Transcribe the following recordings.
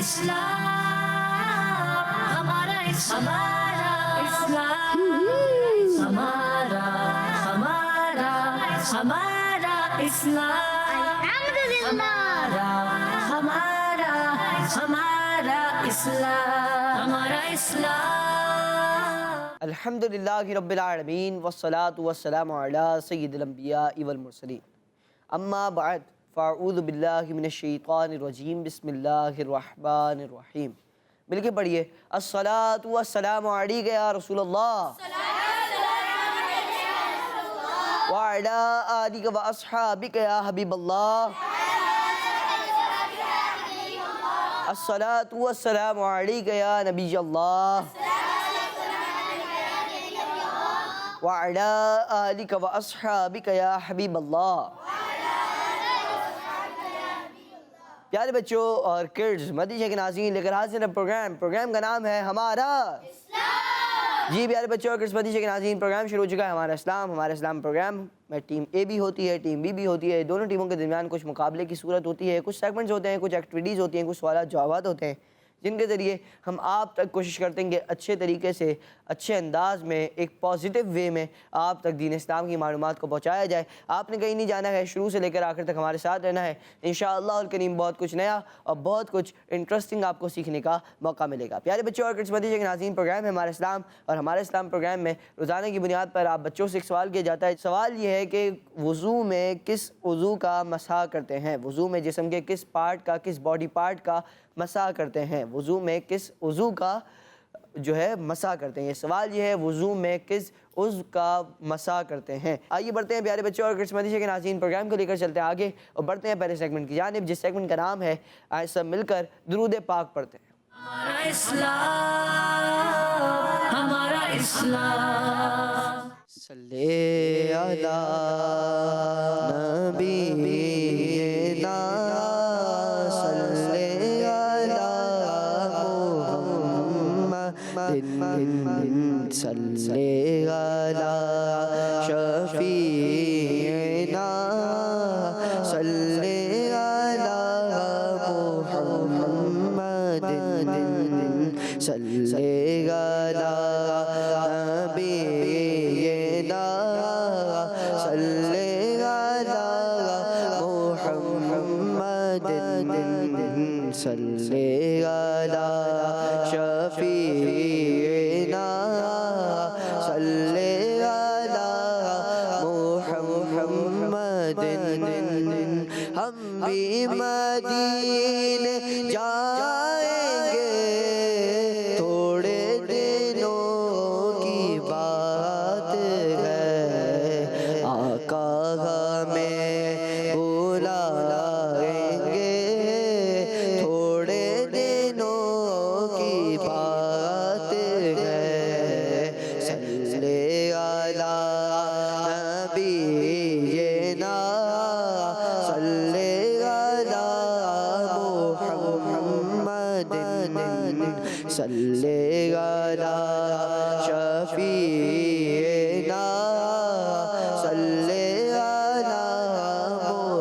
اسلام ہمارا اسلام ہمارا اسلام ہمارا اسلام۔ الحمدللہ رب العالمین والصلاة والسلام علی سید الانبیاء والمرسلین، اما بعد فاعوذ باللہ من الشیطان الرجیم، بسم اللہ الرحمن الرحیم۔ مل کے پڑھیے، الصلاة والسلام علیک یا رسول اللہ وعلی آلک و اصحابک یا حبیب اللہ، الصلاة والسلام علیک یا نبی اللہ وعلی آلک و اصحابک یا حبیب اللہ۔ پیارے بچوں اور کڈز، مدینہ کے ناظرین، لے کر حاضر ہیں پروگرام کا نام ہے ہمارا اسلام۔ جی پیارے بچوں اور کڈز، مدینہ کے ناظرین، پروگرام شروع ہو چکا ہے ہمارا اسلام پروگرام میں ٹیم اے بھی ہوتی ہے، ٹیم بی بھی ہوتی ہے۔ دونوں ٹیموں کے درمیان کچھ مقابلے کی صورت ہوتی ہے، کچھ سیگمنٹس ہوتے ہیں، کچھ ایکٹیویٹیز ہوتی ہیں، کچھ سوالات جوابات ہوتے ہیں، جن کے ذریعے ہم آپ تک کوشش کرتے ہیں کہ اچھے طریقے سے، اچھے انداز میں، ایک پازیٹیو وے میں آپ تک دین اسلام کی معلومات کو پہنچایا جائے۔ آپ نے کہیں نہیں جانا ہے، شروع سے لے کر آخر تک ہمارے ساتھ رہنا ہے۔ انشاءاللہ الکریم بہت کچھ نیا اور بہت کچھ انٹرسٹنگ آپ کو سیکھنے کا موقع ملے گا۔ پیارے بچوں اور کڈز، مدینہ کے ناظرین، پروگرام ہے ہمارا اسلام، اور ہمارے اسلام پروگرام میں روزانہ کی بنیاد پر آپ بچوں سے ایک سوال کیا جاتا ہے۔ سوال یہ ہے کہ وضو میں کس عضو کا مسح کرتے ہیں؟ وضو میں جسم کے کس پارٹ کا، کس باڈی پارٹ کا مسح کرتے ہیں؟ وضو میں کس عضو کا جو ہے مسح کرتے ہیں؟ یہ سوال یہ ہے، وضو میں کس عضو کا مسح کرتے ہیں؟ آئیے بڑھتے ہیں پیارے بچوں اور کڈز، مدینہ کے ناظرین، پروگرام کو لے کر چلتے ہیں آگے اور بڑھتے ہیں پہلے سیگمنٹ کی جانب، جس سیگمنٹ کا نام ہے آئے سب مل کر درود پاک پڑھتے ہیں۔ ہمارا اسلام صلی علی نبینا صلی علی محمد صلی علی شفیعنا صلی علی محمد صلی علی نبینا صلی علی محمد صلی علی شفیعنا صلی علی محمد۔ ہم بھی مدینے جائیں گے، تھوڑے دنوں کی بات ہے، آقا ہمیں بلائیں گے، تھوڑے دنوں کی بات ہے، صلی علی نبینا صلی علی محمد صلی علی شفیعنا صلی علی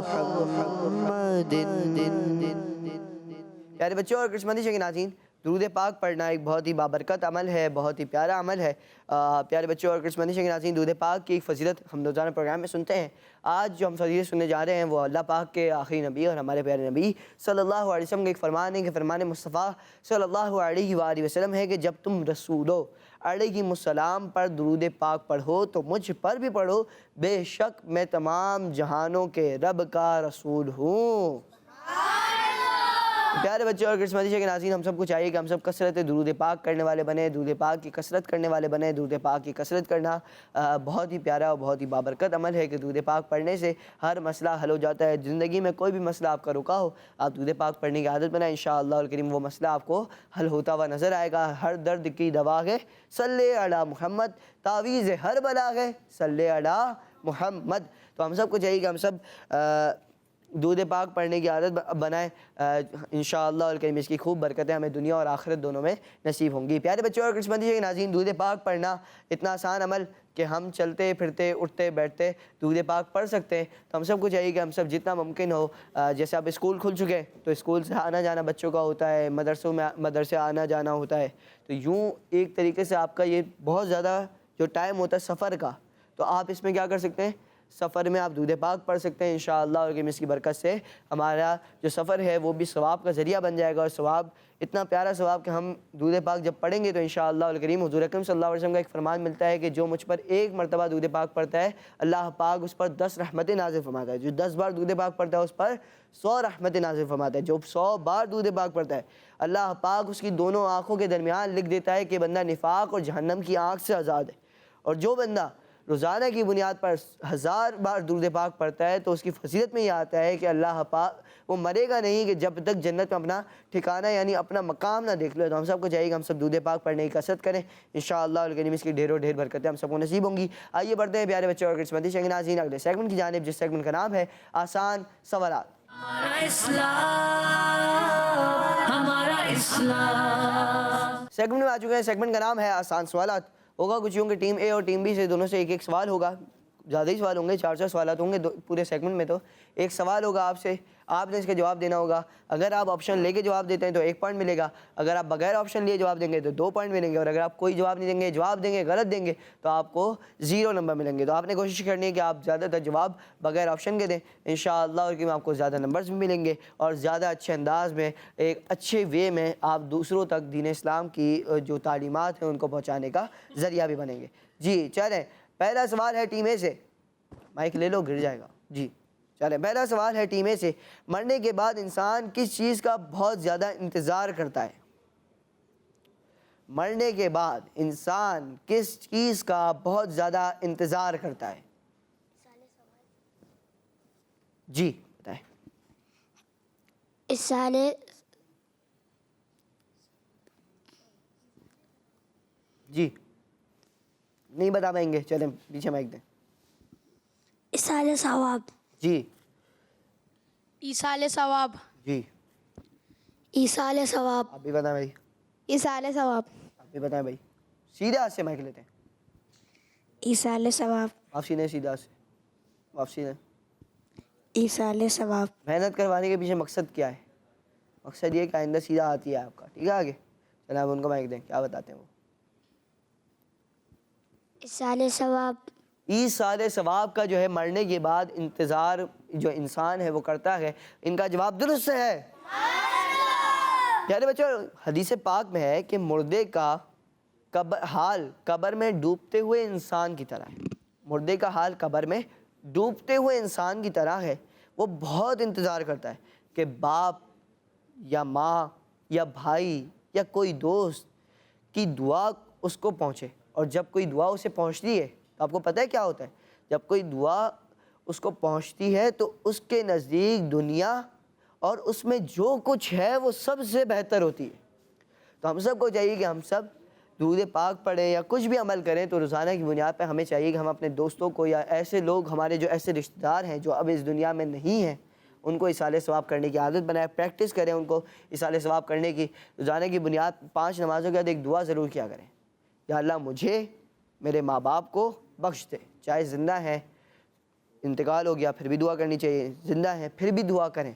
محمد۔ پیارے بچوں اور کڈز، مدینہ کے ناظرین، درود پاک پڑھنا ایک بہت ہی بابرکت عمل ہے، بہت ہی پیارا عمل ہے۔ پیارے بچوں اور کڈز، مدینہ کے ناظرین، درود پاک کی ایک فضیلت ہم روزانہ پروگرام میں سنتے ہیں۔ آج جو ہم فضیلت سننے جا رہے ہیں وہ اللہ پاک کے آخری نبی اور ہمارے پیارے نبی صلی اللہ علیہ وسلم کا ایک فرمان ہے کہ فرمان مصطفیٰ صلی اللہ علیہ وآلہ وسلم ہے کہ جب تم رسولو علیہ السلام پر درود پاک پڑھو تو مجھ پر بھی پڑھو، بے شک میں تمام جہانوں کے رب کا رسول ہوں۔ پیارے بچے اور کڈز، مدینہ کے ناظرین، ہم سب کو چاہیے کہ ہم سب کثرت درود پاک کرنے والے بنیں، درود پاک کی کثرت کرنے والے بنیں۔ درود پاک کی کثرت کرنا بہت ہی پیارا اور بہت ہی بابرکت عمل ہے کہ درود پاک پڑھنے سے ہر مسئلہ حل ہو جاتا ہے۔ زندگی میں کوئی بھی مسئلہ آپ کا رکا ہو، آپ درود پاک پڑھنے کی عادت بنائیں، انشاءاللہ الکریم وہ مسئلہ آپ کو حل ہوتا ہوا نظر آئے گا۔ ہر درد کی دوا ہے صلی علی محمد، تعویذ ہر بلا ہے صلی علی محمد۔ تو ہم سب کو چاہیے کہ ہم سب دودھ پاک پڑھنے کی عادت بنائیں، انشاءاللہ الکریم اس کی خوب برکتیں ہمیں دنیا اور آخرت دونوں میں نصیب ہوں گی۔ پیارے بچوں اور کرسمس کے ناظرین، دودھ پاک پڑھنا اتنا آسان عمل کہ ہم چلتے پھرتے اٹھتے بیٹھتے دودھ پاک پڑھ سکتے ہیں۔ تو ہم سب کو چاہیے کہ ہم سب جتنا ممکن ہو، جیسے اب اسکول کھل چکے ہیں تو اسکول سے آنا جانا بچوں کا ہوتا ہے، مدرسے آنا جانا ہوتا ہے، تو یوں ایک طریقے سے آپ کا یہ بہت زیادہ جو ٹائم ہوتا ہے سفر کا، تو آپ اس میں کیا کر سکتے ہیں، سفر میں آپ دودھ پاک پڑھ سکتے ہیں انشاءاللہ، اور کہ اس کی برکت سے ہمارا جو سفر ہے وہ بھی ثواب کا ذریعہ بن جائے گا، اور ثواب اتنا پیارا ثواب کہ ہم دودھ پاک جب پڑھیں گے تو انشاءاللہ الکریم حضور اکرم صلی اللہ علیہ وسلم کا ایک فرمان ملتا ہے کہ جو مجھ پر ایک مرتبہ دودھ پاک پڑھتا ہے اللہ پاک اس پر 10 رحمتیں نازل فرماتا ہے، جو 10 بار دودھ پاک پڑھتا ہے اس پر 100 رحمتیں نازل فرماتا ہے، جو 100 بار دودھ پاک پڑھتا ہے اللہ پاک اس کی دونوں آنکھوں کے درمیان لکھ دیتا ہے کہ بندہ نفاق اور جہنم کی آنکھ سے آزاد ہے، اور جو بندہ روزانہ کی بنیاد پر 1000 بار درود پاک پڑھتا ہے تو اس کی فضیلت میں یہ آتا ہے کہ اللہ پاک وہ مرے گا نہیں کہ جب تک جنت میں اپنا ٹھکانہ یعنی اپنا مقام نہ دیکھ لے۔ تو ہم سب کو چاہیے کہ ہم سب درود پاک پڑھنے کی کثرت کریں انشاءاللہ الکریم، اس کی ڈھیر و ڈھیر برکتیں ہم سب کو نصیب ہوں گی۔ آئیے بڑھتے ہیں پیارے بچوں اور قسمتی شنگ ناظرین اگلے سیگمنٹ کی جانب، جس سیگمنٹ کا نام ہے آسان سوالات۔ ہمارا اسلام، ہمارا اسلام۔ سیگمنٹ میں آ چکے ہیں، سیگمنٹ کا نام ہے آسان سوالات۔ ہوگا کچھ یوں کہ ٹیم اے اور ٹیم بی سے دونوں سے ایک ایک سوال ہوگا، زیادہ ہی سوال ہوں گے، 4 سوالات ہوں گے پورے سیگمنٹ میں۔ تو ایک سوال ہوگا آپ سے، آپ نے اس کا جواب دینا ہوگا۔ اگر آپ آپشن لے کے جواب دیتے ہیں تو 1 پوائنٹ ملے گا، اگر آپ بغیر آپشن لیے جواب دیں گے تو 2 پوائنٹ ملیں گے، اور اگر آپ کوئی جواب نہیں دیں گے، جواب دیں گے غلط دیں گے تو آپ کو 0 نمبر ملیں گے۔ تو آپ نے کوشش کرنی ہے کہ آپ زیادہ تر جواب بغیر آپشن کے دیں انشاءاللہ، اور کہ آپ کو زیادہ نمبرز بھی ملیں گے، اور زیادہ اچھے انداز میں ایک اچھے وے میں آپ دوسروں تک دین اسلام کی جو تعلیمات ہیں ان کو پہنچانے کا ذریعہ بھی بنیں گے۔ جی چلیں، پہلا سوال ہے ٹیم اے سے، مائک لے لو گر جائے گا۔ جی چلیں، پہلا سوال ہے ٹیم اے سے، مرنے کے بعد انسان کس چیز کا بہت زیادہ انتظار کرتا ہے؟ مرنے کے بعد انسان کس چیز کا بہت زیادہ انتظار کرتا ہے؟ جی بتائیں۔ جی نہیں بتا پائیں گے، چلیں پیچھے مائک دیں۔ ایصال ثواب۔ جی ایصال ثواب۔ جی ایصال ثواب۔ آپ بھی بتائیں بھائی، ایصال ثواب۔ آپ بھی بتائیں بھائی، سیدھے ہاتھ سے مائک لیتے ہیں، ایصال ثواب۔ واپسی دیں، سیدھے ہاتھ سے واپسی دیں۔ ایصال ثواب۔ محنت کروانے کے پیچھے مقصد کیا ہے؟ مقصد یہ کہ آئندہ سیدھا ہاتھ ہی ہے آپ کا، ٹھیک ہے؟ آگے چلیں آپ ان کو مائک دیں، کیا بتاتے ہیں وہ؟ ایصال ثواب۔ ایصال ثواب کا جو ہے مرنے کے بعد انتظار جو انسان ہے وہ کرتا ہے، ان کا جواب درست ہے۔ پیارے بچوں، حدیث پاک میں ہے کہ مردے کا حال قبر میں ڈوبتے ہوئے انسان کی طرح ہے، مردے کا حال قبر میں ڈوبتے ہوئے انسان کی طرح ہے، وہ بہت انتظار کرتا ہے کہ باپ یا ماں یا بھائی یا کوئی دوست کی دعا اس کو پہنچے، اور جب کوئی دعا اسے پہنچتی ہے تو آپ کو پتہ ہے کیا ہوتا ہے؟ جب کوئی دعا اس کو پہنچتی ہے تو اس کے نزدیک دنیا اور اس میں جو کچھ ہے وہ سب سے بہتر ہوتی ہے۔ تو ہم سب کو چاہیے کہ ہم سب درود پاک پڑھیں یا کچھ بھی عمل کریں تو روزانہ کی بنیاد پہ ہمیں چاہیے کہ ہم اپنے دوستوں کو یا ایسے لوگ ہمارے جو ایسے رشتہ دار ہیں جو اب اس دنیا میں نہیں ہیں ان کو ایصال ثواب کرنے کی عادت بنائیں، پریکٹس کریں ان کو ایصال ثواب کرنے کی۔ روزانہ کی بنیاد 5 نمازوں کے بعد ایک دعا ضرور کیا کریں، یا اللہ مجھے میرے ماں باپ کو بخش دے، چاہے زندہ ہیں، انتقال ہو گیا پھر بھی دعا کرنی چاہیے، زندہ ہیں پھر بھی دعا کریں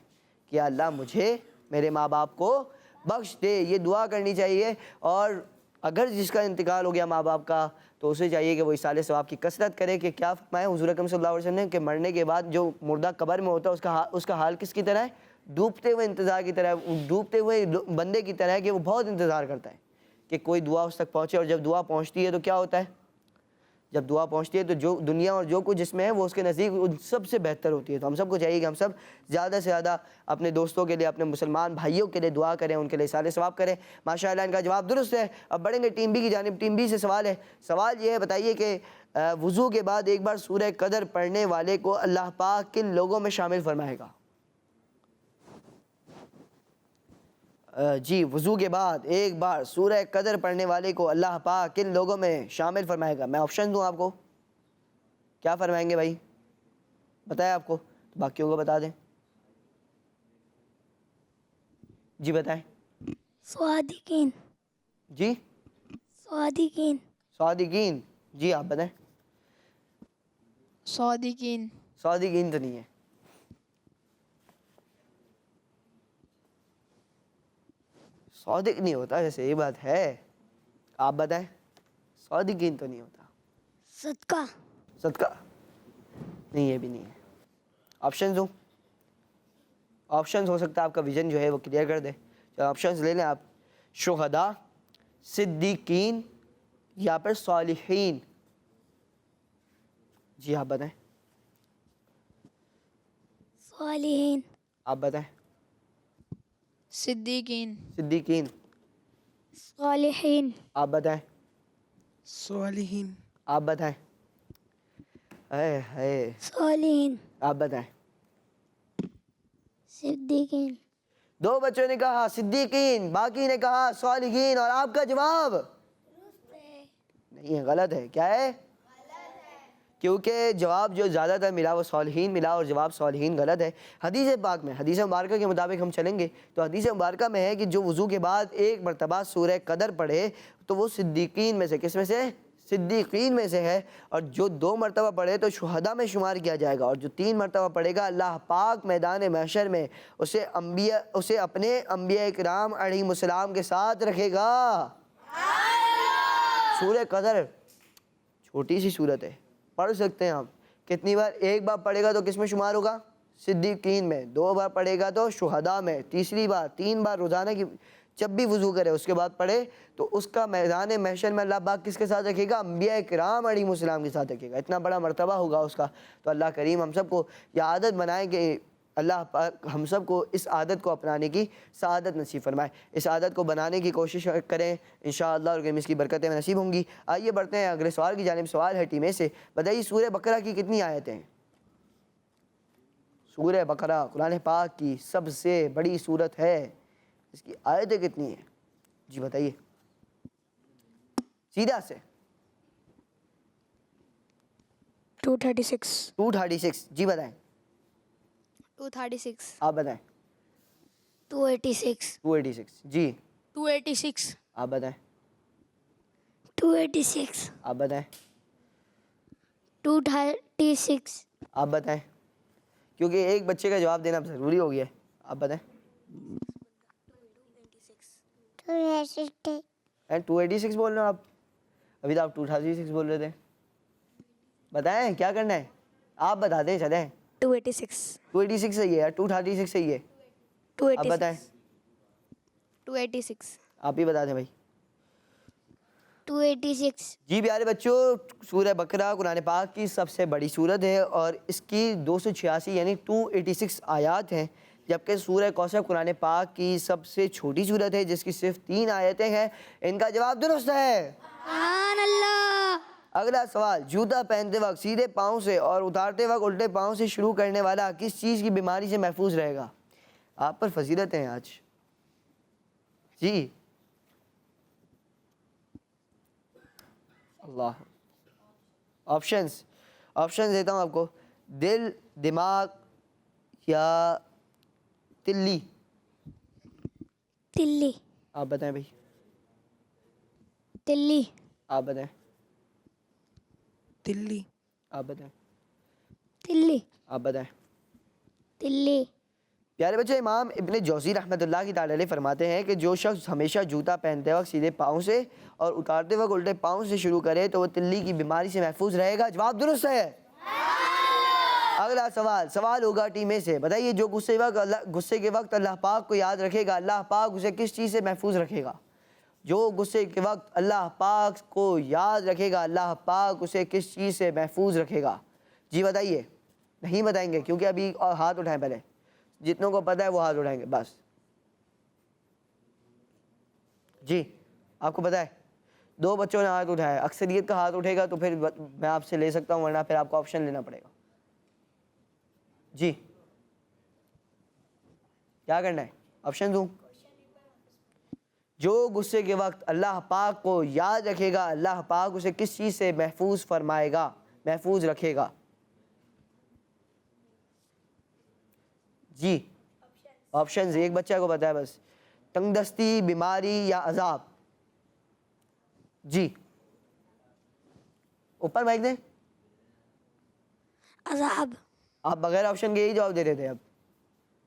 کہ یا اللہ مجھے میرے ماں باپ کو بخش دے، یہ دعا کرنی چاہیے۔ اور اگر جس کا انتقال ہو گیا ماں باپ کا تو اسے چاہیے کہ وہ ایصال ثواب کی کثرت کرے، کہ کیا فرمایا حضور اکرم صلی اللہ علیہ وسلم نے کہ مرنے کے بعد جو مردہ قبر میں ہوتا ہے اس کا حال کس کی طرح ہے؟ ڈوبتے ہوئے انتظار کی طرح، ڈوبتے ہوئے بندے کی طرح ہے کہ وہ بہت انتظار کرتا ہے کہ کوئی دعا اس تک پہنچے، اور جب دعا پہنچتی ہے تو کیا ہوتا ہے؟ جب دعا پہنچتی ہے تو جو دنیا اور جو کچھ جس میں ہے وہ اس کے نزدیک سب سے بہتر ہوتی ہے۔ تو ہم سب کو چاہیے کہ ہم سب زیادہ سے زیادہ اپنے دوستوں کے لیے، اپنے مسلمان بھائیوں کے لیے دعا کریں، ان کے لیے ایصال ثواب کریں۔ ماشاءاللہ ان کا جواب درست ہے۔ اب بڑھیں گے ٹیم بی کی جانب۔ ٹیم بی سے سوال ہے، سوال یہ ہے بتائیے کہ وضو کے بعد ایک بار سورہ قدر پڑھنے والے کو اللہ پاک کن لوگوں میں شامل فرمائے گا؟ جی، وضو کے بعد ایک بار سورہ قدر پڑھنے والے کو اللہ پاک کن لوگوں میں شامل فرمائے گا؟ میں آپشن دوں آپ کو، کیا فرمائیں گے بھائی؟ بتائیں آپ کو، باقیوں کو بتا دیں۔ جی بتائیں. صادقین. جی صادقین. صادقین. جی آپ بتائیں. صادقین. صادقین تو نہیں ہے. صادق نہیں ہوتا ویسے یہ بات ہے. آپ بتائیں. صادقین تو نہیں ہوتا. صدقہ. صدقہ نہیں، یہ بھی نہیں ہے. آپشنز ہوں. آپشنز ہو سکتا ہے آپ کا ویژن جو ہے وہ کلیئر کر دے. چلو آپشنز لے لیں آپ. شہداء، صدیقین یا پھر صالحین. جی آپ بتائیں. صالحین. آپ بتائیں. صدیقین. صدیقین. صالحین. آپ بتائیں. صالحین. آپ بتائیں. اے ہے. صالحین. آپ بتائیں. صدیقین. 2 بچوں نے کہا صدیقین، باقی نے کہا صالحین، اور آپ کا جواب نہیں ہے، غلط ہے. کیا ہے؟ کیونکہ جواب جو زیادہ تر ملا وہ صالحین ملا، اور جواب صالحین غلط ہے. حدیث پاک میں، حدیث مبارکہ کے مطابق ہم چلیں گے تو حدیث مبارکہ میں ہے کہ جو وضو کے بعد ایک مرتبہ سورہ قدر پڑھے تو وہ صدیقین میں سے، کس میں سے؟ صدیقین میں سے ہے. اور جو 2 مرتبہ پڑھے تو شہداء میں شمار کیا جائے گا، اور جو 3 مرتبہ پڑھے گا اللہ پاک میدان محشر میں اسے اپنے انبیاء کرام علیہم السلام کے ساتھ رکھے گا. سورہ قدر چھوٹی سی صورت ہے، پڑھ سکتے ہیں آپ. کتنی بار؟ ایک بار پڑھے گا تو کس میں شمار ہوگا؟ صدیقین میں. 2 بار پڑھے گا تو شہداء میں. تیسری بار، 3 بار روزانہ کی جب بھی وضو کرے اس کے بعد پڑھے تو اس کا میدان محشر میں اللہ پاک کس کے ساتھ رکھے گا؟ انبیاء کرام علیہم السلام کے ساتھ رکھے گا. اتنا بڑا مرتبہ ہوگا اس کا. تو اللہ کریم ہم سب کو یہ عادت بنائے کہ اللہ پاک ہم سب کو اس عادت کو اپنانے کی سعادت نصیب فرمائے. اس عادت کو بنانے کی کوشش کریں انشاءاللہ، اور اس کی برکتیں نصیب ہوں گی. آئیے بڑھتے ہیں اگلے سوال کی جانب. سوال ہے ٹیم اے سے. بتائیے سورہ بقرہ کی کتنی آیتیں ہیں؟ سورہ بقرہ قرآن پاک کی سب سے بڑی سورت ہے. اس کی آیتیں کتنی ہیں؟ جی بتائیے سیدھا سے. 236. 236. جی بتائیں. 236. آپ بتائیں. 286. 286. جی 286. آپ بتائیں. 286. آپ بتائیں. 236. آپ بتائیں. کیونکہ ایک بچے کا جواب دینا ضروری ہو گیا ہے. آپ بتائیں. 286 بول رہے ہو آپ؟ ابھی تو آپ 236 بول رہے تھے. بتائیں کیا کرنا ہے؟ آپ بتا دیں چلیں. 286. 286 صحیح ہے. 236 صحیح ہے. آپ بتائیں. 286. آپ ہی بتا دیں بھائی. 286. جی پیارے بچوں، سورہ بقرہ قرآن پاک کی سب سے بڑی سورت ہے اور اس کی 286 یعنی 286 آیات ہیں، جبکہ سورہ کوثر قرآن پاک کی سب سے چھوٹی سورت ہے جس کی صرف 3 آیتیں ہیں. ان کا جواب درست ہے. سبحان اللہ. اگلا سوال. جوتا پہنتے وقت سیدھے پاؤں سے اور اتارتے وقت الٹے پاؤں سے شروع کرنے والا کس چیز کی بیماری سے محفوظ رہے گا؟ آپ پر فضیلتیں ہیں آج. جی اللہ. آپشنز دیتا ہوں آپ کو. دل، دماغ یا تلی. تلی. آپ بتائیں بھائی. تلی. آپ بتائیں. دلی. آپ بتائیں. تلی. آپ بتائیں. تلی. پیارے بچے، امام ابن جوزی رحمۃ اللہ کی تعالی علیہ فرماتے ہیں کہ جو شخص ہمیشہ جوتا پہنتے وقت سیدھے پاؤں سے اور اتارتے وقت الٹے پاؤں سے شروع کرے تو وہ تلی کی بیماری سے محفوظ رہے گا. جواب درست ہے. اگلا سوال ہوگا ٹیم اے سے. بتائیے جو غصے کے وقت اللہ پاک کو یاد رکھے گا اللہ پاک اسے کس چیز سے محفوظ رکھے گا؟ جو غصے کے وقت اللہ پاک کو یاد رکھے گا اللہ پاک اسے کس چیز سے محفوظ رکھے گا؟ جی بتائیے. نہیں بتائیں گے کیونکہ ابھی ہاتھ اٹھائیں. پہلے جتنوں کو پتہ ہے وہ ہاتھ اٹھائیں گے بس. جی آپ کو پتہ ہے؟ 2 بچوں نے ہاتھ اٹھایا. اکثریت کا ہاتھ اٹھے گا تو پھر میں آپ سے لے سکتا ہوں، ورنہ پھر آپ کو آپشن لینا پڑے گا. جی کیا کرنا ہے؟ آپشن دوں. جو غصے کے وقت اللہ پاک کو یاد رکھے گا اللہ پاک اسے کس چیز سے محفوظ فرمائے گا، محفوظ رکھے گا؟ جی آپشنز ایک بچہ کو پتہ ہے بس. تنگ دستی، بیماری یا عذاب؟ جی اوپر مائک دیں. عذاب. آپ بغیر آپشن کے یہی جواب دے رہے تھے، اب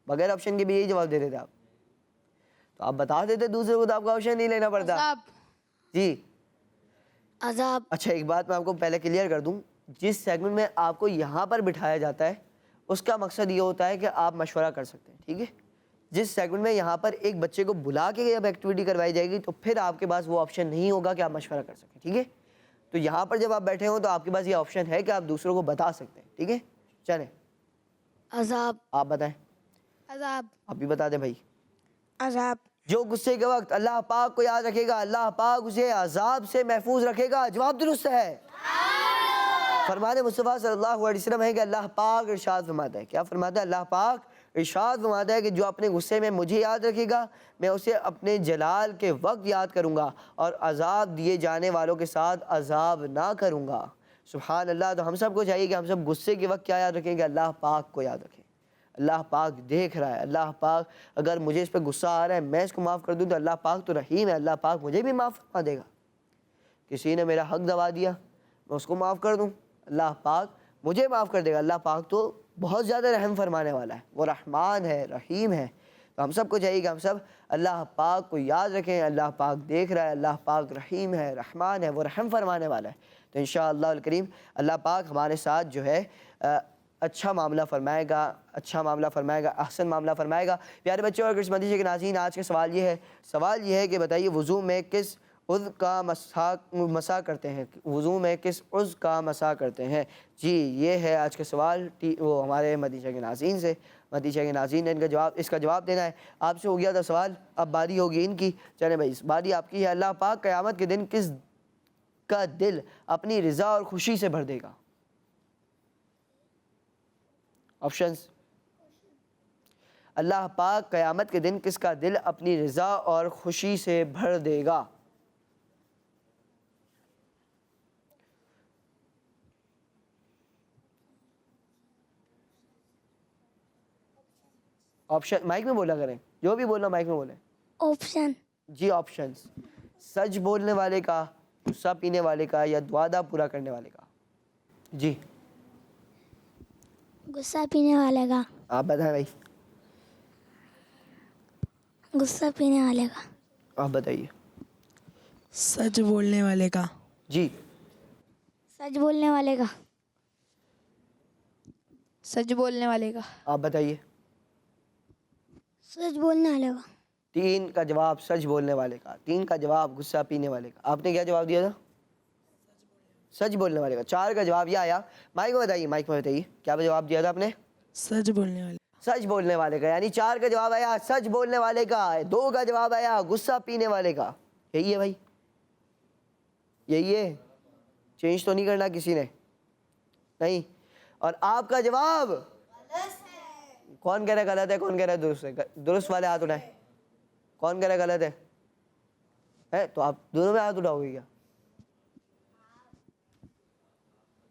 بغیر آپشن کے بھی یہی جواب دے رہے تھے آپ، تو آپ بتا دیتے دوسرے کو تو آپ کو آپشن نہیں لینا پڑتا. عذاب. جی عذاب. اچھا ایک بات میں آپ کو پہلے کلیئر کر دوں، جس سیگمنٹ میں آپ کو یہاں پر بٹھایا جاتا ہے اس کا مقصد یہ ہوتا ہے کہ آپ مشورہ کر سکتے ہیں، ٹھیک ہے. جس سیگمنٹ میں یہاں پر ایک بچے کو بلا کے جب ایکٹیویٹی کروائی جائے گی تو پھر آپ کے پاس وہ آپشن نہیں ہوگا کہ آپ مشورہ کر سکیں، ٹھیک ہے. تو یہاں پر جب آپ بیٹھے ہوں تو آپ کے پاس یہ آپشن ہے کہ آپ دوسروں کو بتا سکتے ہیں، ٹھیک ہے. چلیں عذاب. آپ بتائیں. عذاب. آپ بھی بتا دیں بھائی. عذاب. جو غصے کے وقت اللہ پاک کو یاد رکھے گا اللہ پاک اسے عذاب سے محفوظ رکھے گا. جواب درست ہے. فرمان مصطفیٰ صلی اللہ علیہ وسلم ہے کہ اللہ پاک ارشاد فرماتا ہے، کیا فرماتا ہے؟ اللہ پاک ارشاد فرماتا ہے کہ جو اپنے غصے میں مجھے یاد رکھے گا میں اسے اپنے جلال کے وقت یاد کروں گا اور عذاب دیے جانے والوں کے ساتھ عذاب نہ کروں گا. سبحان اللہ. تو ہم سب کو چاہیے کہ ہم سب غصے کے وقت کیا یاد رکھیں کہ اللہ پاک کو یاد رکھیں. اللہ پاک دیکھ رہا ہے. اللہ پاک اگر مجھے اس پہ غصہ آ رہا ہے میں اس کو معاف کر دوں تو اللہ پاک تو رحیم ہے، اللہ پاک مجھے بھی معاف فرما دے گا. کسی نے میرا حق دبا دیا میں اس کو معاف کر دوں اللہ پاک مجھے معاف کر دے گا. اللہ پاک تو بہت زیادہ رحم فرمانے والا ہے، وہ رحمان ہے، رحیم ہے. تو ہم سب کو چاہیے کہ ہم سب اللہ پاک کو یاد رکھیں. اللہ پاک دیکھ رہا ہے، اللہ پاک رحیم ہے، رحمان ہے، وہ رحم فرمانے والا ہے. تو انشاءاللہ الکریم اللہ پاک ہمارے ساتھ جو ہے اچھا معاملہ فرمائے گا، اچھا معاملہ فرمائے گا، احسن معاملہ فرمائے گا. پیارے بچوں اور کرسمس کے ناظرین، آج کا سوال یہ ہے کہ بتائیے وضو میں کس عضو کا مسح کرتے ہیں؟ وضو میں کس عضو کا مسح کرتے ہیں؟ جی یہ ہے آج کا سوال وہ ہمارے مدیشہ کے ناظرین سے. مدیشہ کے ناظرین نے اس کا جواب دینا ہے. آپ سے ہو گیا تھا سوال، اب باری ہوگی ان کی. چلیں بھائی باری آپ کی ہے. اللہ پاک قیامت کے دن کس کا دل اپنی رضا اور خوشی سے بھر دے گا؟ آپشنز. اللہ پاک قیامت کے دن کس کا دل اپنی رضا اور خوشی سے بھر دے گا؟ آپشن مائک میں بولا کریں، جو بھی بولنا مائک میں بولیں. آپشن. جی آپشنز. سچ بولنے والے کا، غصہ پینے والے کا، یا وعدہ پورا کرنے والے کا؟ جی غصہ پینے والے کا. آپ بتائیں بھائی. غصہ پینے والے کا. آپ بتائیے. سچ بولنے والے کا. جی سچ بولنے والے کا. سچ بولنے والے کا. آپ بتائیے. سچ بولنے والے کا. 3 کا جواب سچ بولنے والے کا، 3 کا جواب غصہ پینے والے کا. آپ نے کیا جواب دیا تھا؟ سچ بولنے والے کا. 4 کا جواب یہ آیا. مائک میں بتائیے، مائک میں بتائیے کیا جواب دیا تھا آپ نے؟ سچ بولنے والے. سچ بولنے والے کا. یعنی 4 کا جواب آیا سچ بولنے والے کا، 2 کا جواب آیا غصہ پینے والے کا. یہی ہے بھائی، یہی ہے. چینج تو نہیں کرنا کسی نے، نہیں. اور آپ کا جواب کون کہہ رہا ہے غلط ہے، کون کہہ رہا ہے درست ہے؟ درست والے ہاتھ اٹھائیں. کون کہہ رہا ہے غلط ہے؟ تو آپ دونوں میں ہاتھ اٹھاؤ گے کیا؟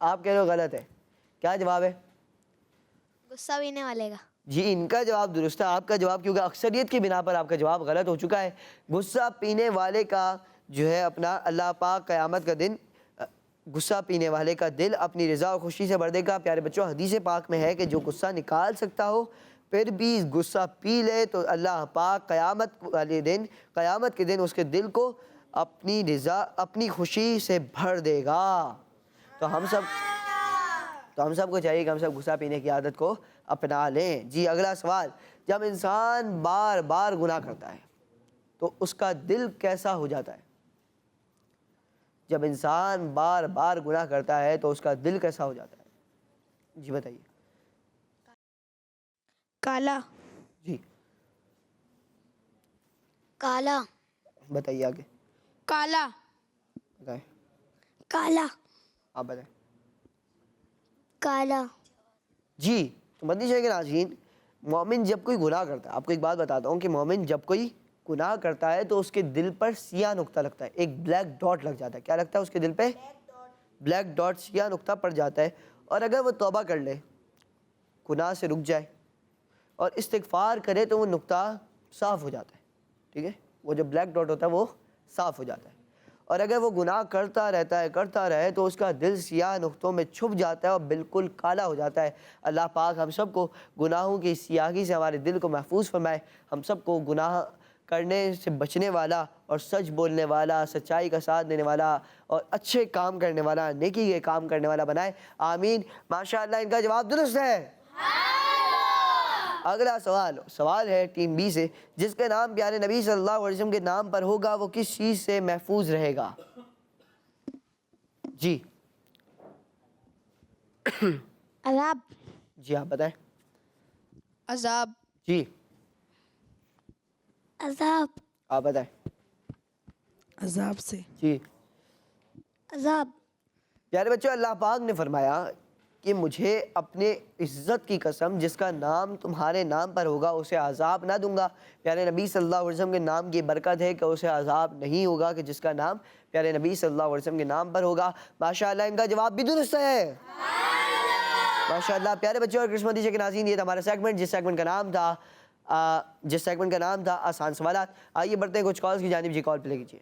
آپ کہہ رہے ہو غلط ہے. کیا جواب ہے؟ غصہ پینے والے کا. جی ان کا جواب درست ہے. آپ کا جواب کیونکہ اکثریت کی بنا پر آپ کا جواب غلط ہو چکا ہے. غصہ پینے والے کا جو ہے اپنا اللہ پاک قیامت کا دن غصہ پینے والے کا دل اپنی رضا اور خوشی سے بھر دے گا. پیارے بچوں حدیث پاک میں ہے کہ جو غصہ نکال سکتا ہو پھر بھی غصہ پی لے تو اللہ پاک قیامت کے دن اس کے دل کو اپنی رضا اپنی خوشی سے بھر دے گا. تو ہم سب کو چاہیے کہ ہم سب غصہ پینے کی عادت کو اپنا لیں. جی اگلا سوال. جب انسان بار بار گناہ کرتا ہے تو اس کا دل کیسا ہو جاتا ہے؟ جب انسان بار بار گناہ کرتا ہے تو اس کا دل کیسا ہو جاتا ہے؟ جی بتائیے. کالا. جی کالا. بتائیے آگے. کالا. بتائیں. کالا. آپ بتائیں. کالا. جی تو مدنی کے ناظرین، مومن جب کوئی گناہ کرتا ہے، آپ کو ایک بات بتاتا ہوں کہ مومن جب کوئی گناہ کرتا ہے تو اس کے دل پر سیاہ نقطہ لگتا ہے، ایک بلیک ڈاٹ لگ جاتا ہے. کیا لگتا ہے اس کے دل پہ؟ بلیک ڈاٹ، سیاہ نقطہ پڑ جاتا ہے. اور اگر وہ توبہ کر لے، گناہ سے رک جائے اور استغفار کرے تو وہ نقطہ صاف ہو جاتا ہے. ٹھیک ہے، وہ جو بلیک ڈاٹ ہوتا ہے وہ صاف ہو جاتا ہے. اور اگر وہ گناہ کرتا رہے تو اس کا دل سیاہ نقطوں میں چھپ جاتا ہے اور بالکل کالا ہو جاتا ہے. اللہ پاک ہم سب کو گناہوں کی سیاہی سے ہمارے دل کو محفوظ فرمائے. ہم سب کو گناہ کرنے سے بچنے والا اور سچ بولنے والا، سچائی کا ساتھ دینے والا اور اچھے کام کرنے والا، نیکی کے کام کرنے والا بنائے. آمین. ماشاءاللہ ان کا جواب درست ہے. اگلا سوال ہے ٹیم بی سے، جس کا نام پیارے نبی صلی اللہ علیہ وسلم کے نام پر ہوگا وہ کس چیز سے محفوظ رہے گا؟ جی عذاب. جی آپ بتائیں. عذاب. جی عذاب. آپ بتائیں. عذاب سے. جی عذاب. پیارے بچوں، اللہ پاک نے فرمایا کہ مجھے اپنے عزت کی قسم جس کا نام تمہارے نام پر ہوگا اسے عذاب نہ دوں گا. پیارے نبی صلی اللہ علیہ وسلم کے نام کی برکت ہے کہ اسے عذاب نہیں ہوگا کہ جس کا نام پیارے نبی صلی اللہ علیہ وسلم کے نام پر ہوگا. ماشاءاللہ ان کا جواب بھی درست ہے. ماشاءاللہ. پیارے بچوں اور کرسمس کے ناظرین، یہ تھا ہمارا سیگمنٹ جس سیگمنٹ کا نام تھا آسان سوالات. آئیے بڑھتے ہیں کچھ کالز کی جانب. جی کال پلے کیجیے.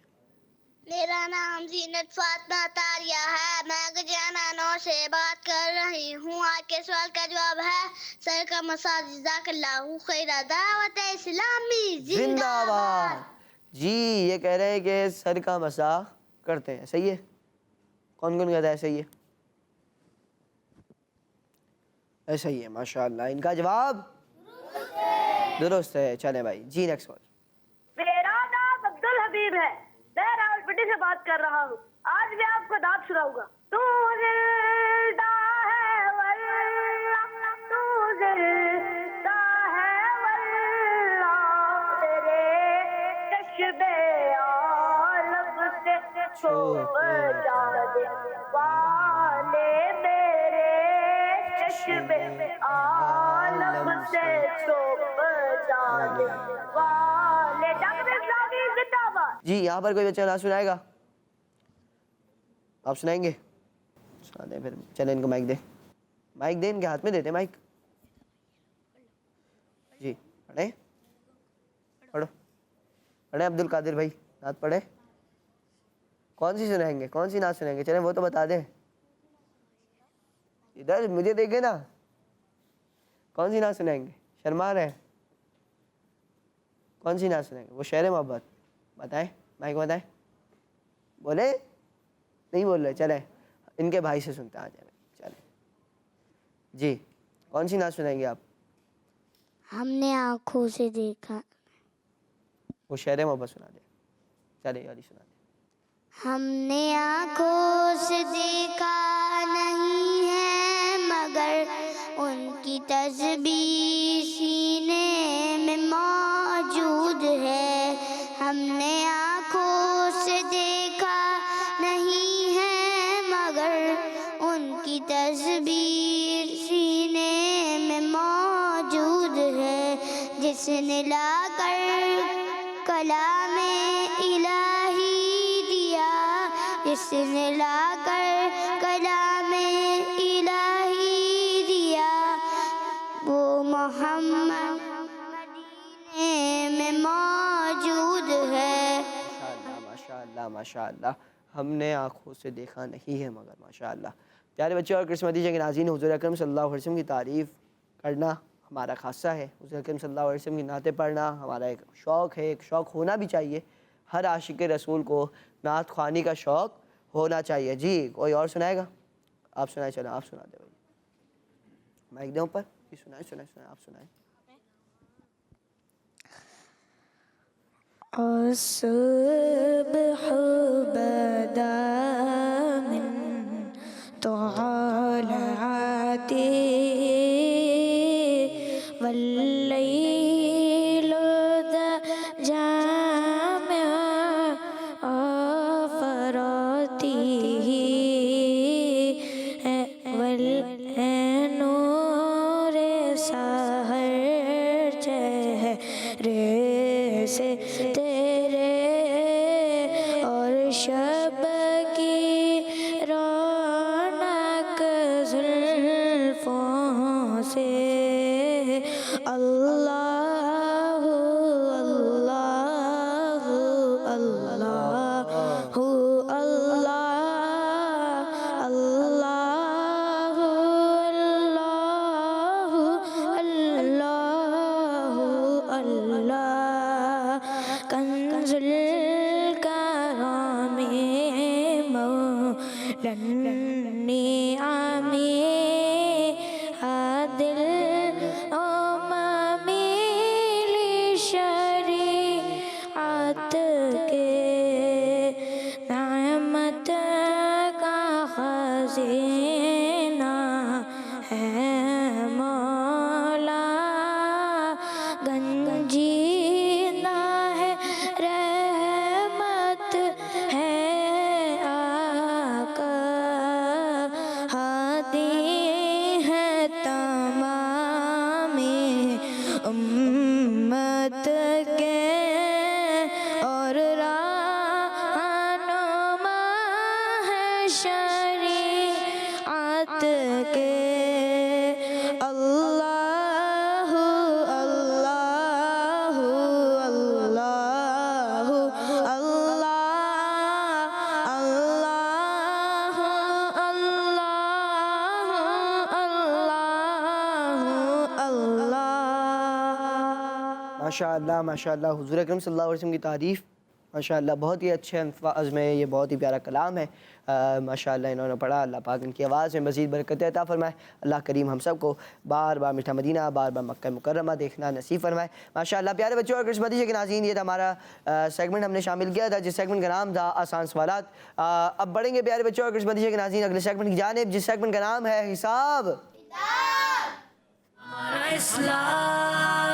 میرا نام زینت فاطمہ تاریہ ہے، میں گجرانا 9 سے بات کر رہی ہوں. آج کے سوال کا جواب ہے سر کا مساج. جزاک اللہ خیر. دعوت اسلامی زندہ باد. جی یہ کہہ رہے ہیں کہ سر کا مسا کرتے ہیں، صحیح ہے؟ کون کون کہتا ہے صحیح ہے؟ ایسا ہی ہے. ماشاءاللہ ان کا جواب درست ہے. چلیں بھائی جی نیکسٹ کال. میرا نام عبدالحبیب ہے، میں راولپنڈی سے بات کر رہا ہوں. آج میں آپ کو نعت سناؤں گا. تو زندہ ہے واللہ، تو زندہ ہے واللہ، تیرے چشم عالم سے چھپ جانے والے، میرے چشم عالم سے چھپ جانے والے. ڈاکٹر اسلامی زندہ باد. جی یہاں پر کوئی بچہ نہ سنائے گا؟ آپ سنائیں گے؟ سنا دیں پھر. چلیں ان کو مائک دیں. مائک دیں، ان کے ہاتھ میں دیتے مائک. جی پڑھیں، پڑھو پڑھیں. عبد القادر بھائی نعت پڑھیں. کون سی سنائیں گے؟ کون سی نعت سنائیں گے؟ چلیں وہ تو بتا دیں. ادھر مجھے دیکھیں نا. کون سی نعت سنائیں گے؟ شرما رہے ہیں. کون سی نعت سنائیں گے؟ وہ شعر محبت بتائیں. مائک بتائیں. بولے نہیں بول رہے. چلیں ان کے بھائی سے سنتے ہیں. آ جائیں. چلیں جی کون سی نعت سنائیں گے آپ؟ ہم نے آنکھوں سے دیکھا. وہ شعر محبت سنا دیں. چلے والی سنا دیں. ہم نے آنکھوں سے دیکھا نہیں ہے مگر ان کی تصویر سینے میں موجود ہے. ہم نے آنکھوں سے دیکھا نہیں ہے مگر ان کی تصویر سینے میں موجود ہے. جس نے لا کر کلام الہی دیا، جس نے لا کر کلام الہی دیا، وہ محمد مدینے میں موجود ہے. ماشاءاللہ ماشاءاللہ. ہم نے آنکھوں سے دیکھا نہیں ہے مگر. ماشاءاللہ. پیارے بچے اور کرسمس کے ناظرین، حضور اکرم صلی اللہ علیہ وسلم کی تعریف کرنا ہمارا خاصہ ہے. حضور اکرم صلی اللہ علیہ وسلم کی نعتیں پڑھنا ہمارا ایک شوق ہے، ایک شوق ہونا بھی چاہیے. ہر عاشق رسول کو نعت خوانی کا شوق ہونا چاہیے. جی کوئی اور سنائے گا؟ آپ سنائیں. چلو آپ سنا دیں بھائی. مائک دیں اوپر. سنائیں آپ سنائیں. الصبح بدا من طلعته والليل دجى من آفراته والنور سحر چہرے سے تیرے اور للنعم عادل أمامي لشریعت کے نعمت کا خزینہ ہے مولا گنجینا ہے رحمت ہے آقا ہادی ہے تمام امت کے اور رہنما ہے شریعت کے اللہ اللہ اللہ اللہ اللہ اللہ اللہ ماشاء اللہ حضور اکرم صلی اللہ علیہ وسلم کی تعریف ماشاء اللہ بہت ہی اچھے الفاظ میں، یہ بہت ہی پیارا کلام ہے ماشاء اللہ انہوں نے پڑھا. اللہ پاک ان کی آواز میں مزید برکت عطا فرمائے. اللہ کریم ہم سب کو بار بار میٹھا مدینہ، بار بار مکہ مکرمہ دیکھنا نصیب فرمائے ماشاء اللہ. پیارے بچوں اور قسمتی کے ناظرین، یہ تھا ہمارا سیگمنٹ ہم نے شامل کیا تھا جس سیگمنٹ کا نام تھا آسان سوالات. اب بڑھیں گے پیارے بچوں اور قسمتی کے ناظرین اگلے سیگمنٹ کی جانب، جس سیگمنٹ کا نام ہے حساب. ہمارا اسلام،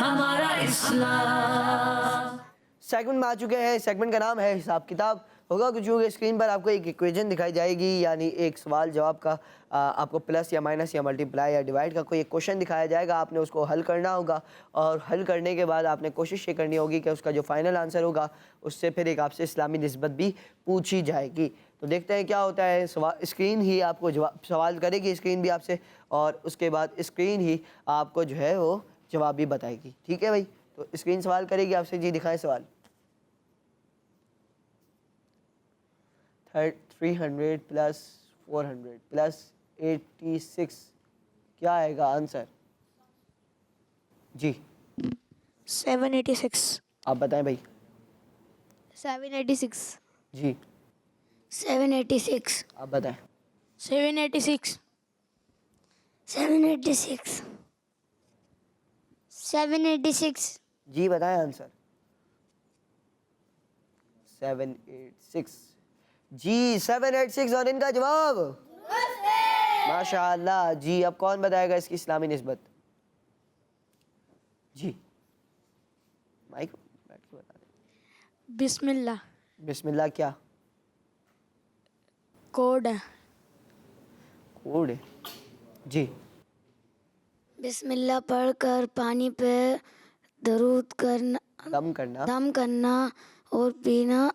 ہمارا اسلام. سیگمنٹ میں آ چکے ہیں. سیگمنٹ کا نام ہے حساب کتاب. ہوگا کچھ ہوگا اسکرین پر آپ کو ایک ایکویشن دکھائی جائے گی، یعنی ایک سوال جواب کا آپ کو پلس یا مائنس یا ملٹیپلائی یا ڈیوائڈ کا کوئی ایک کوشچن دکھایا جائے گا. آپ نے اس کو حل کرنا ہوگا اور حل کرنے کے بعد آپ نے کوشش یہ کرنی ہوگی کہ اس کا جو فائنل آنسر ہوگا اس سے پھر ایک آپ سے اسلامی نسبت بھی پوچھی جائے گی. تو دیکھتے ہیں کیا ہوتا ہے. اسکرین ہی آپ کو سوال کرے گی، اسکرین بھی آپ سے، اور اس کے بعد اسکرین ہی آپ کو جو ہے وہ جواب بھی بتائے گی. ٹھیک ہے بھائی؟ تو اسکرین سوال کرے گی آپ سے. جی دکھائیں سوال. 300 پلس 400 پلس 86 کیا آئے گا آنسر؟ جی 786. آپ بتائیں بھائی. 786. جی 786. آپ بتائیں. 786. 786. 786. جی بتائیں آنسر. 786. جی 786 اور ان کا جواب ماشاء اللہ. جی اب کون بتائے گا اس کی اسلامی نسبت؟ جی مائک بیٹھ کے بتا دیں. بسم اللہ بسم اللہ کیا کوڈ ہے. کوڈ ہے؟ جی بسم اللہ پڑھ کر پانی پہ درود کرنا، دم کرنا دم کرنا اور پینا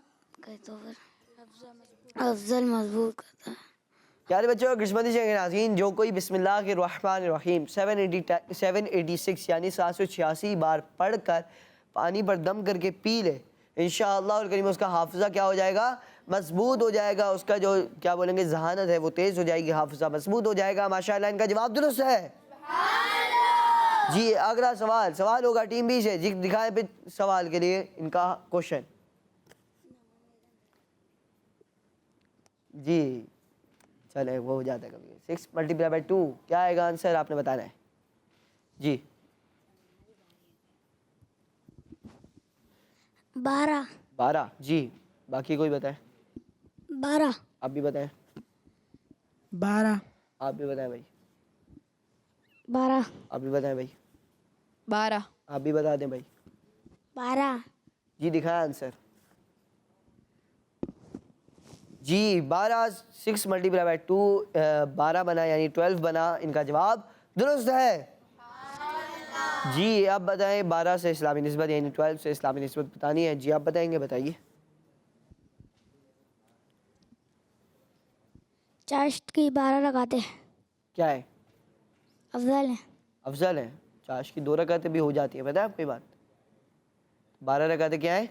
تو افضل مضبوط کرتا ہے. پیارے بچوں قسمتی کے ناظرین، جو کوئی بسم اللہ کے الرحمن الرحیم 786 یعنی 786 بار پڑھ کر پانی پر دم کر کے پی لے، انشاءاللہ الکریم اس کا حافظہ کیا ہو جائے گا؟ مضبوط ہو جائے گا. اس کا جو کیا بولیں گے ذہانت ہے وہ تیز ہو جائے گی، حافظہ مضبوط ہو جائے گا. ماشاءاللہ ان کا جواب درست ہے. جی اگلا سوال ہوگا ٹیم بی سے. جی دکھائیں پہ سوال کے لیے ان کا کوشچن. جی چلے وہ ہو جاتا ہے کبھی. 6 × 2 کیا آئے گا آنسر؟ آپ نے بتانا ہے. جی 12. جی باقی کوئی بتائیں. 12. آپ بھی بتائیں. 12. آپ بھی بتائیں بھائی. 12. آپ بھی بتائیں بھائی. 12. آپ بھی بتا دیں بھائی. 12. جی دکھائیں آنسر. جی 12. 6 × 2 12 بنا یعنی 12 بنا. ان کا جواب درست ہے. جی اب بتائیں 12 سے اسلامی نسبت یعنی 12 سے اسلامی نسبت بتانی ہے. جی آپ بتائیں گے، بتائیے. چاشت کی 12 رکعتیں کیا ہے؟ افضل ہیں. افضل ہے. چاش کی 2 رکعتیں بھی ہو جاتی ہیں. پتہ ہے آپ کو یہ بات؟ 12 رکعتیں کیا ہیں؟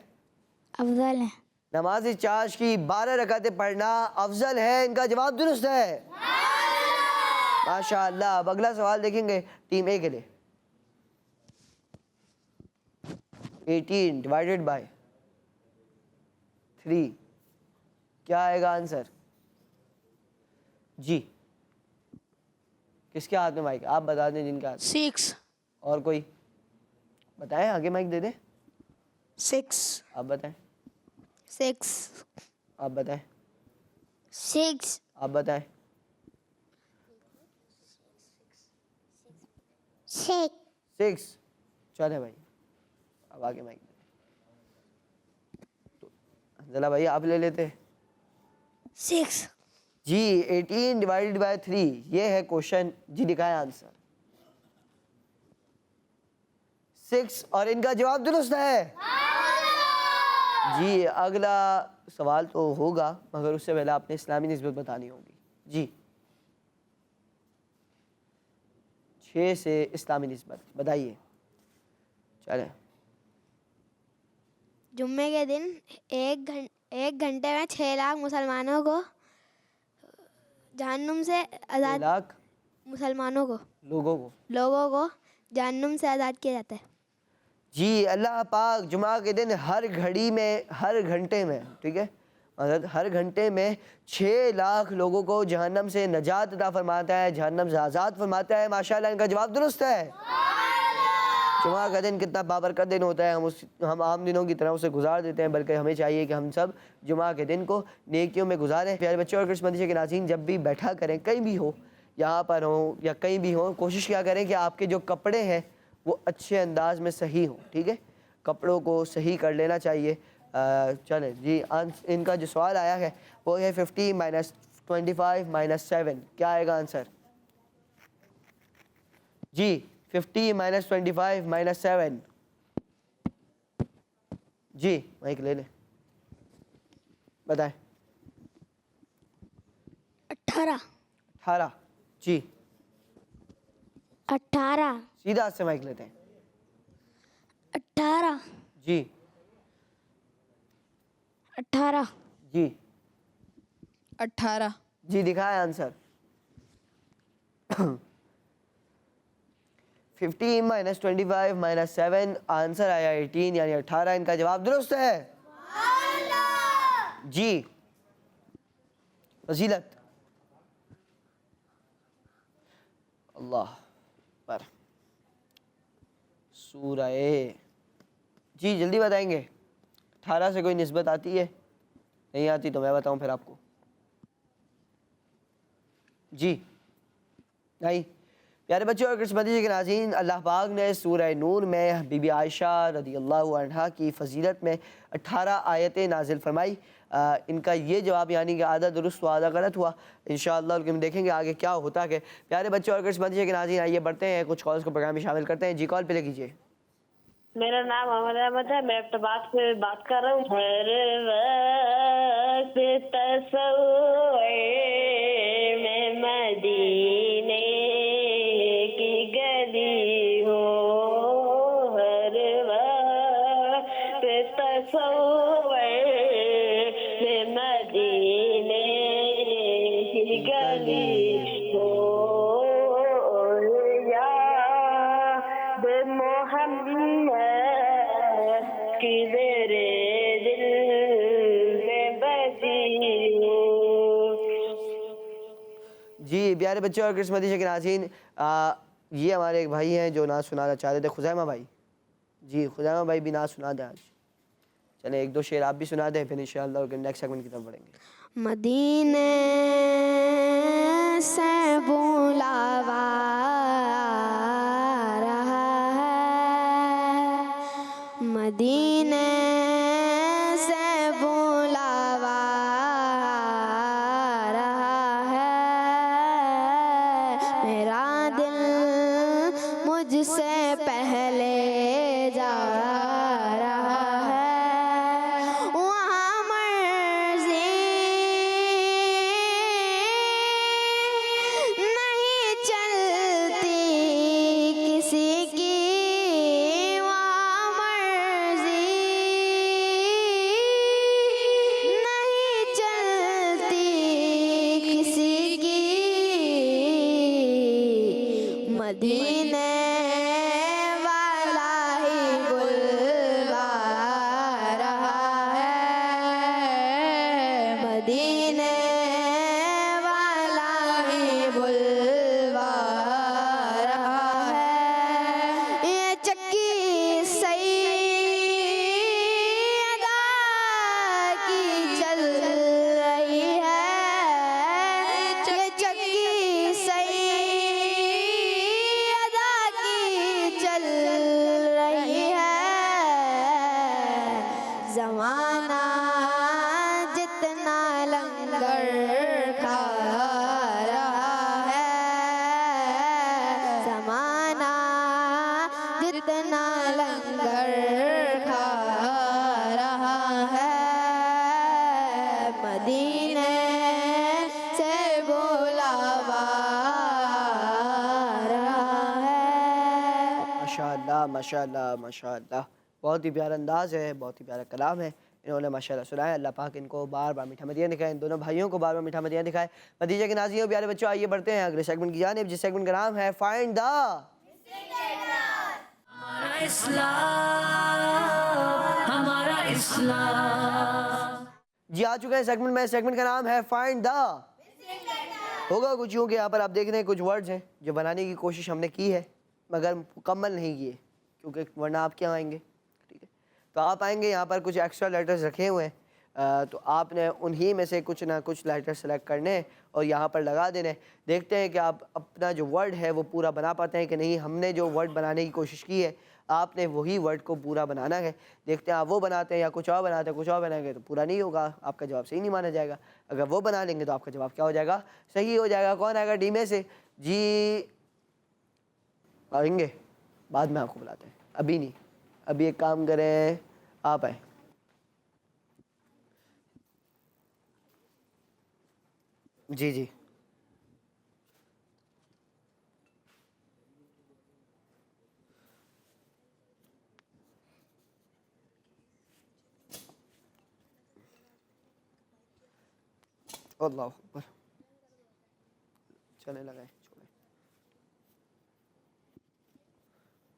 افضل ہیں. نماز چاش کی 12 رکعتیں پڑھنا افضل ہے. ان کا جواب درست ہے. ماشاءاللہ. اب اگلا سوال دیکھیں گے ٹیم اے کے لیے. 18 ڈیوائیڈڈ بائی 3 کیا آئے گا آنسر؟ جی کس کے ہاتھ میں مائک؟ آپ بتا دیں جن کا ہاتھ. 6. اور کوئی بتائیں، آگے مائک دے دیں. 6. آپ بتائیں. 6. آپ بتائیں. 6. آپ بتائیں. 6. چلے بھائی اب آگے مائک حنزلہ بھائی آپ لے لیتے. 6. جی 18 ڈیوائڈیڈ بائی 3 یہ ہے کوشچن. جی دکھائیں آنسر. 6 اور ان کا جواب درست ہے. جی اگلا سوال تو ہوگا مگر اس سے پہلے آپ نے اسلامی نسبت بتانی ہوگی. جی 6 سے اسلامی نسبت بتائیے. چلیں. جمعے کے دن ایک گھنٹے میں 6 لاکھ مسلمانوں کو جہنم سے 6 آزاد لاکھ مسلمانوں کو لوگوں کو جہنم سے آزاد کیا جاتا ہے. جی اللہ پاک جمعہ کے دن ہر گھڑی میں ہر گھنٹے میں ٹھیک ہے ہر گھنٹے میں 6 لاکھ لوگوں کو جہنم سے نجات عطا فرماتا ہے، جہنم سے آزاد فرماتا ہے. ماشاءاللہ ان کا جواب درست ہے. جمعہ کا دن کتنا بابرکت دن ہوتا ہے، ہم عام دنوں کی طرح اسے گزار دیتے ہیں، بلکہ ہمیں چاہیے کہ ہم سب جمعہ کے دن کو نیکیوں میں گزاریں. پیارے بچوں اور کرسمس مدیشہ کے ناظرین، جب بھی بیٹھا کریں کہیں بھی ہو، یہاں پر ہوں یا کہیں بھی ہوں، کوشش کیا کریں کہ آپ کے جو کپڑے ہیں وہ اچھے انداز میں صحیح ہوں. ٹھیک ہے، کپڑوں کو صحیح کر لینا چاہیے. چلیں جی ان کا جو سوال آیا ہے وہ ہے 50 - 25 - 7 کیا آئے گا آنسر؟ جی 50 - 25 - 7 جی مائک لے لیں بتائیں. 18 جی 18. سیدھا ہاتھ سے مائک لیتے ہیں. 18. جی 18. جی 18. جی دکھائیں آنسر. 15 - 25 - 7 آنسر آیا 18 یعنی 18. ان کا جواب درست ہے. جی فضیلت اللہ پر سورہ جی جلدی بتائیں گے. 18 سے کوئی نسبت آتی ہے؟ نہیں آتی تو میں بتاؤں پھر آپ کو. جی نہیں. پیارے بچوں اور کرسمس مدیشہ کے ناظرین، اللہ پاک نے سورہ نور میں بی بی عائشہ رضی اللہ عنہا کی فضیلت میں 18 آیتیں نازل فرمائی. ان کا یہ جواب یعنی کہ آدھا درست و آدھا غلط ہوا. انشاءاللہ ہم دیکھیں گے آگے کیا ہوتا ہے. پیارے بچوں اور کرسمس مدیشہ کے ناظرین آئیے بڑھتے ہیں، کچھ کالز کو پروگرام میں شامل کرتے ہیں. جی کال پہ لے کیجیے. میرا نام محمد احمد ہے، میں افتاباد سے بات کر رہا ہوں. ہر وقت تصور میں مدینے کی گلی ہو، ہر وقت تصور میں مدینے کی گلی ہو، یاد محمد کی میرے دل میں بسی ہو. جی پیارے بچوں اور کرسمس مدیشہ کے ناظرین، یہ ہمارے ایک بھائی ہیں جو نعت سنانا چاہ رہے تھے، خزیمہ بھائی. جی خزیمہ بھائی بھی نعت سنا دیں آج. چلیں ایک دو شعر آپ بھی سنا دیں، پھر انشاءاللہ نیکسٹ سیگمنٹ کی طرف بڑھیں گے. مدینے سے بلاوا رہا ہے، مدینے سے بلاوا رہا ہے، میرا دل مجھ سے پہلے جا رہا ہے، وہاں مرضی نہیں چلتی کسی کی، وہاں مرضی نہیں چلتی کسی کی، مدینے والا ہی بلوا رہا ہے، مدینے والا زمانہ جتنا لنگر کھا رہا ہے، زمانہ جتنا لنگر کھا رہا ہے، مدینے سے بلاوا رہا ہے۔ ماشاءاللہ ماشاءاللہ ماشاءاللہ، بہت ہی پیارا انداز ہے، بہت ہی پیارا کلام ہے، انہوں نے ماشاءاللہ سنایا۔ اللہ پاک ان کو بار بار میٹھا مدینہ دکھائے، ان دونوں بھائیوں کو بار بار میٹھا مدینہ دکھائے۔ مدیجہ کے ناظرین پیارے بچوں، آئیے بڑھتے ہیں اگلے سیگمنٹ کی جانب، جس سیگمنٹ کا نام ہے فائنڈ دا۔ ہمارا اسلام، ہمارا اسلام۔ جی آ چکے ہیں سیگمنٹ میں، سیگمنٹ کا نام ہے فائنڈ دا۔ ہوگا کچھ یوں کہ یہاں پر آپ دیکھ رہے ہیں کچھ ورڈز ہیں جو بنانے کی کوشش ہم نے کی ہے مگر مکمل نہیں کیے، کیونکہ ورنہ آپ کیا آئیں گے، ٹھیک ہے؟ تو آپ آئیں گے، یہاں پر کچھ ایکسٹرا لیٹرز رکھے ہوئے ہیں، تو آپ نے انہی میں سے کچھ نہ کچھ لیٹر سلیکٹ کرنے اور یہاں پر لگا دینے۔ دیکھتے ہیں کہ آپ اپنا جو ورڈ ہے وہ پورا بنا پاتے ہیں کہ نہیں۔ ہم نے جو ورڈ بنانے کی کوشش کی ہے، آپ نے وہی ورڈ کو پورا بنانا ہے۔ دیکھتے ہیں آپ وہ بناتے ہیں یا کچھ اور بناتے ہیں، کچھ اور بنائیں گے تو پورا نہیں ہوگا، آپ کا جواب صحیح نہیں مانا جائے گا۔ اگر وہ بنا لیں گے تو آپ کا جواب کیا ہو جائے گا؟ صحیح ہو جائے گا۔ کون آئے گا ڈی میں سے؟ جی آئیں گے، بعد میں آپ کو بلاتے ہیں، ابھی نہیں۔ ابھی ایک کام کریں، آپ آئیں۔ جی جی اللہ اکبر، چلے لگائیں، چھوڑیں۔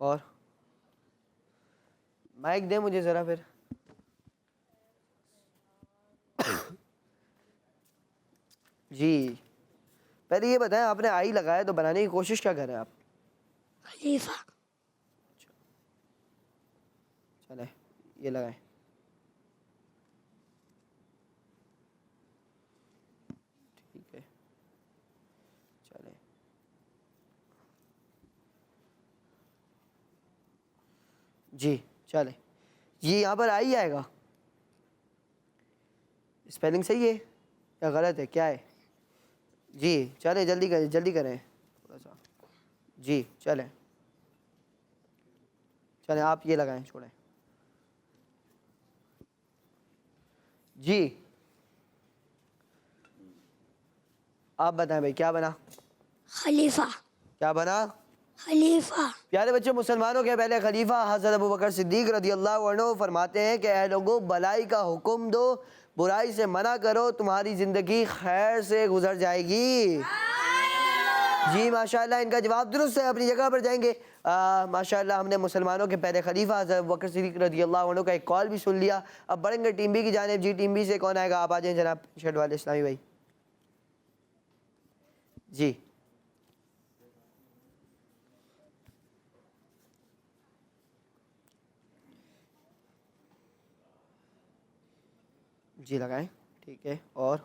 اور مائک دیں مجھے ذرا پھر۔ جی پہلے یہ بتائیں، آپ نے آئی لگایا تو بنانے کی کوشش کیا کر رہے ہیں آپ؟ خلیفہ۔ چلیں یہ لگائیں۔ ٹھیک ہے چلیں۔ جی چلیں، جی یہاں پر آئی آئے گا۔ اسپیلنگ صحیح ہے یا غلط ہے، کیا ہے؟ جی چلیں جلدی کریں، جلدی کریں تھوڑا سا۔ جی چلیں چلیں، آپ یہ لگائیں، چھوڑیں۔ جی آپ بتائیں بھائی کیا بنا؟ خلیفہ۔ کیا بنا؟ خلیفہ۔ پیارے بچوں، مسلمانوں کے پہلے خلیفہ حضرت ابوبکر صدیق رضی اللہ عنہ فرماتے ہیں کہ اے لوگوں، بھلائی کا حکم دو، برائی سے منع کرو، تمہاری زندگی خیر سے گزر جائے گی۔ جی ماشاءاللہ، ان کا جواب درست ہے، اپنی جگہ پر جائیں گے۔ ماشاءاللہ، ہم نے مسلمانوں کے پہلے خلیفہ حضرت ابوبکر صدیق رضی اللہ عنہ کا ایک کال بھی سن لیا۔ اب بڑھیں گے ٹیم بی کی جانب۔ جی ٹیم بی سے کون آئے گا؟ آپ آ جائیں جناب، شرٹ والے اسلامی بھائی۔ جی جی لگائیں، ٹھیک ہے۔ اور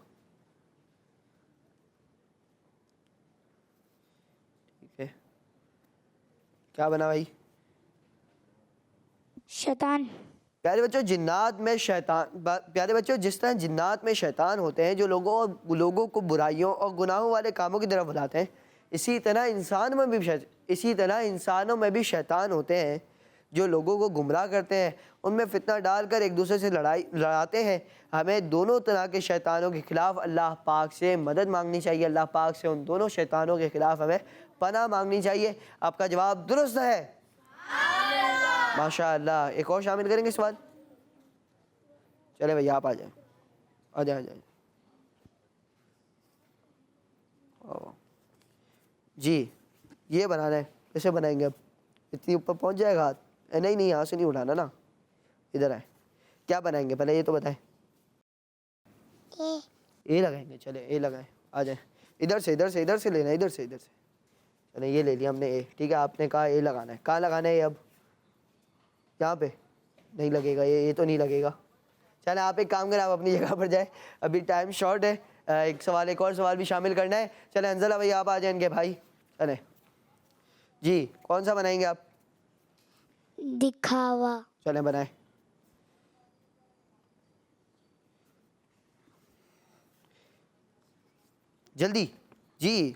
ٹھیک ہے، کیا بنا بھائی؟ شیطان۔ پیارے بچوں، جنات میں شیطان، پیارے بچوں جس طرح جنات میں شیطان ہوتے ہیں جو لوگوں کو برائیوں اور گناہوں والے کاموں کی طرف بلاتے ہیں، اسی طرح انسانوں میں بھی شیطان ہوتے ہیں جو لوگوں کو گمراہ کرتے ہیں، ان میں فتنہ ڈال کر ایک دوسرے سے لڑاتے ہیں۔ ہمیں دونوں طرح کے شیطانوں کے خلاف اللہ پاک سے مدد مانگنی چاہیے، اللہ پاک سے ان دونوں شیطانوں کے خلاف ہمیں پناہ مانگنی چاہیے۔ آپ کا جواب درست ہے، ماشاءاللہ۔ ایک اور شامل کریں گے اس بات؟ چلے بھائی آپ آ جائیں، آ جائیں، آ جائیں۔ جی یہ بنانا ہے، کیسے بنائیں گے؟ اب اتنی اوپر پہنچ جائے گا ہاتھ؟ نہیں یہاں سے نہیں اٹھانا نا، ادھر آئے۔ کیا بنائیں گے پہلے یہ تو بتائیں۔ اے لگائیں گے، چلے اے لگائیں، آ جائیں۔ ادھر سے لینا، ادھر سے۔ چلیں یہ لے لیا ہم نے اے، ٹھیک ہے۔ آپ نے کہا اے لگانا ہے، کہاں لگانا ہے یہ؟ اب یہاں پہ نہیں لگے گا یہ تو نہیں لگے گا۔ چلیں آپ ایک کام کریں، آپ اپنی جگہ پر جائیں، ابھی ٹائم شارٹ ہے، ایک اور سوال بھی شامل کرنا ہے۔ چلیں حنزلہ بھائی آپ آ جائیں گے بھائی، چلیں۔ جی کون سا بنائیں گے آپ؟ دکھاوا۔ چلیں بنائیں۔ جلدی جی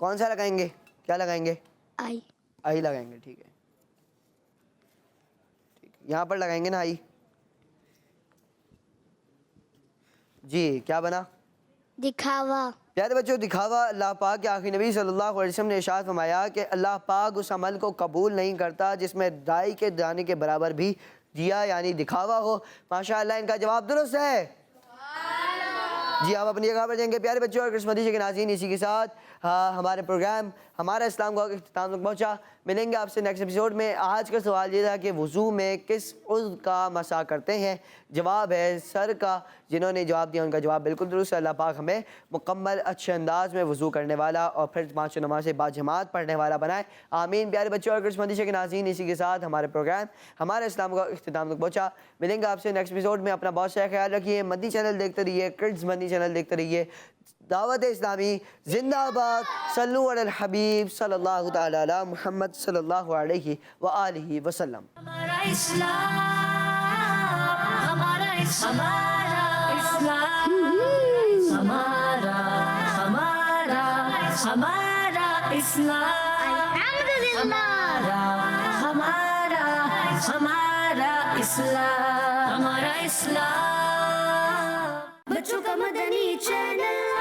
کون سا لگائیں گے؟ کیا لگائیں گے؟ آئی. آئی لگائیں گے. ٹھیک ہے یہاں پر لگائیں گے نا آئی. جی کیا بنا؟ دکھاوا. پیارے بچوں دکھاوا اللہ پاک کے آخری نبی صلی اللہ علیہ وسلم نے ارشاد فرمایا کہ اللہ پاک اس عمل کو قبول نہیں کرتا جس میں رائی کے دانے کے برابر بھی دیا یعنی دکھاوا ہو. ماشاءاللہ ان کا جواب درست ہے. جی آپ اپنی جگہ پر جائیں گے. پیارے بچوں اور کرسمس مدیشہ کے ناظرین اسی کے ساتھ ہمارے پروگرام ہمارا اسلام کو اختتام تک پہنچا. ملیں گے آپ سے نیکسٹ ایپیسوڈ میں. آج کا سوال یہ تھا کہ وضو میں کس عضو کا مسح کرتے ہیں؟ جواب ہے سر کا. جنہوں نے جواب دیا ان کا جواب بالکل درست ہے. اللہ پاک ہمیں مکمل اچھے انداز میں وضو کرنے والا اور پھر 5 نمازیں باجماعت پڑھنے والا بنائے. آمین. پیارے بچوں اور کرسمس مدیشہ کے ناظرین اسی کے ساتھ ہمارے پروگرام ہمارا اسلام کا اختتام تک پہنچا. ملیں گے آپ سے نیکسٹ ایپیسوڈ میں. اپنا بہت سارا خیال رکھیے. مدنی چینل دیکھتے رہیے. کڈز مدنی چینل دیکھتے رہیے. دعوت اسلامی زندہ باد. صلو علی الحبیب صلی اللہ تعالی علی محمد صلی اللہ علیہ وآلہ وسلم. ہمارا اسلام ہمارا اسلام ہمارا اسلام ہمارا اسلام بچوں کا مدنی چینل.